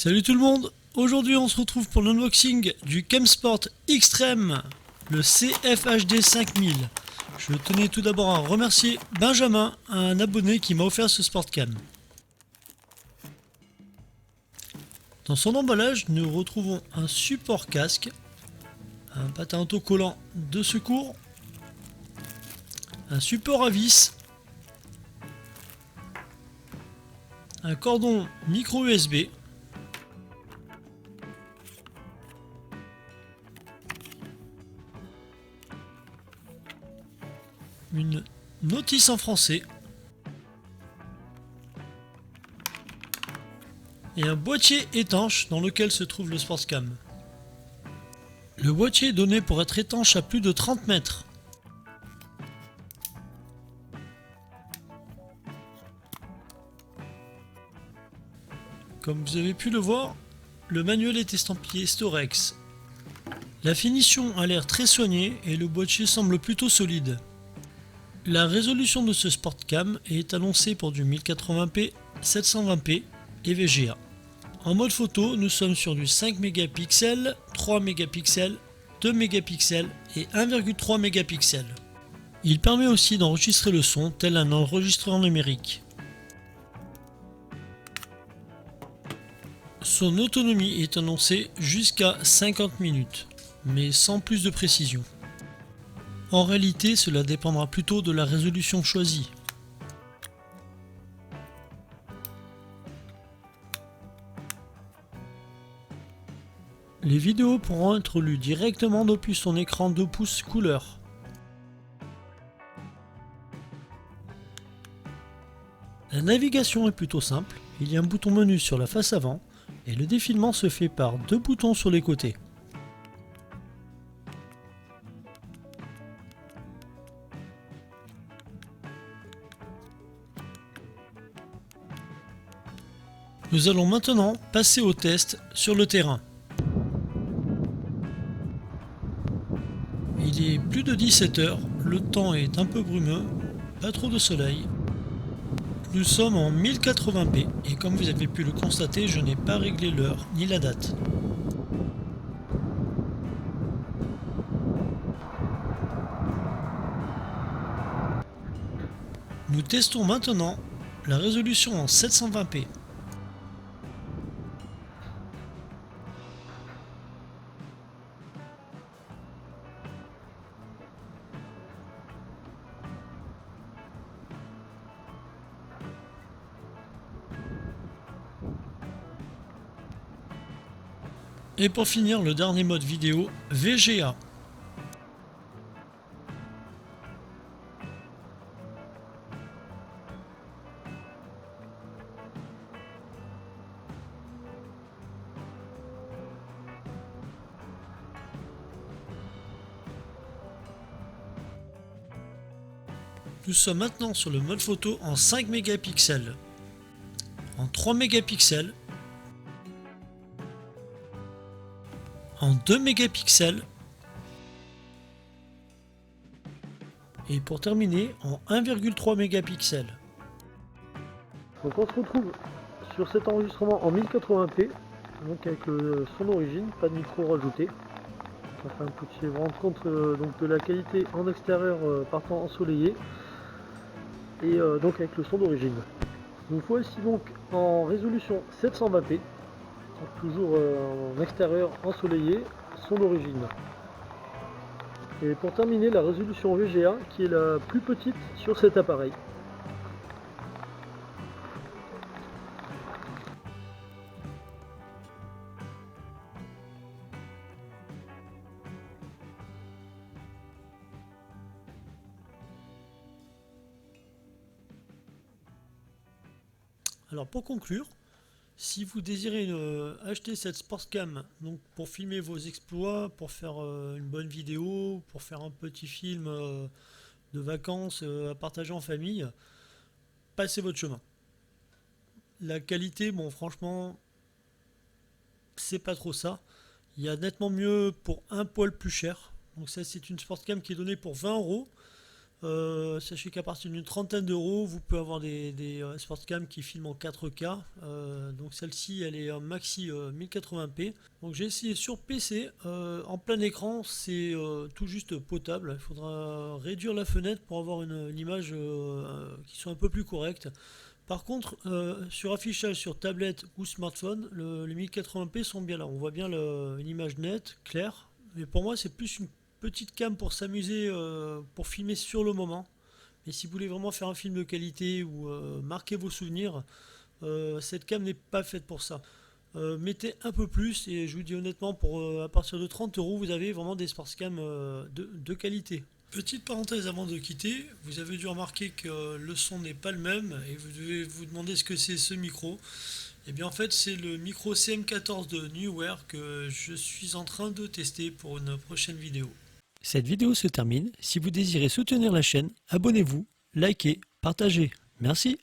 Salut tout le monde. Aujourd'hui on se retrouve pour l'unboxing du CamSport Extreme, le CFHD 5000. Je tenais tout d'abord à remercier Benjamin, un abonné qui m'a offert ce Sportcam. Dans son emballage, nous retrouvons un support casque, un patin autocollant de secours, un support à vis, un cordon micro USB, une notice en français et un boîtier étanche dans lequel se trouve le Sportcam. Le boîtier est donné pour être étanche à plus de 30 mètres. Comme vous avez pu le voir, le manuel est estampillé Storex. La finition a l'air très soignée et le boîtier semble plutôt solide. La résolution de ce Sportcam est annoncée pour du 1080p, 720p et VGA. En mode photo, nous sommes sur du 5 mégapixels, 3 mégapixels, 2 mégapixels et 1,3 mégapixels. Il permet aussi d'enregistrer le son tel un enregistreur numérique. Son autonomie est annoncée jusqu'à 50 minutes, mais sans plus de précision. En réalité, cela dépendra plutôt de la résolution choisie. Les vidéos pourront être lues directement depuis son écran 2 pouces couleur. La navigation est plutôt simple, il y a un bouton menu sur la face avant et le défilement se fait par 2 boutons sur les côtés. Nous allons maintenant passer au test sur le terrain. Il est plus de 17 h, le temps est un peu brumeux, pas trop de soleil. Nous sommes en 1080p et comme vous avez pu le constater, je n'ai pas réglé l'heure ni la date. Nous testons maintenant la résolution en 720p. Et pour finir, le dernier mode vidéo, VGA. Nous sommes maintenant sur le mode photo en 5 mégapixels, en 3 mégapixels, en 2 mégapixels et pour terminer en 1,3 mégapixels. Donc on se retrouve sur cet enregistrement en 1080p, donc avec le son d'origine, pas de micro rajouté. Ça fait un petit, vous rendre compte donc de la qualité en extérieur par temps ensoleillé et donc avec le son d'origine. Nous voici donc en résolution 720p, donc toujours en extérieur ensoleillé, son d'origine. Et pour terminer, la résolution VGA qui est la plus petite sur cet appareil. Alors pour conclure, si vous désirez acheter cette Sportcam donc pour filmer vos exploits, pour faire une bonne vidéo, pour faire un petit film de vacances à partager en famille, passez votre chemin. La qualité, bon franchement, c'est pas trop ça. Il y a nettement mieux pour un poil plus cher. Donc ça c'est une Sportcam qui est donnée pour 20 €. Sachez qu'à partir d'une trentaine d'euros, vous pouvez avoir des Sportcam qui filment en 4K. Donc celle-ci, elle est en maxi 1080p. Donc j'ai essayé sur PC. En plein écran, c'est tout juste potable. Il faudra réduire la fenêtre pour avoir une image qui soit un peu plus correcte. Par contre, sur affichage sur tablette ou smartphone, les 1080p sont bien là. On voit bien une image nette, claire. Mais pour moi, c'est plus une petite cam pour s'amuser, pour filmer sur le moment. Et si vous voulez vraiment faire un film de qualité ou marquer vos souvenirs, cette cam n'est pas faite pour ça. Mettez un peu plus et je vous dis honnêtement, à partir de 30 euros, vous avez vraiment des sportscam de qualité. Petite parenthèse avant de quitter, vous avez dû remarquer que le son n'est pas le même et vous devez vous demander ce que c'est ce micro. Et bien en fait c'est le micro CM14 de Neoware que je suis en train de tester pour une prochaine vidéo. Cette vidéo se termine. Si vous désirez soutenir la chaîne, abonnez-vous, likez, partagez. Merci.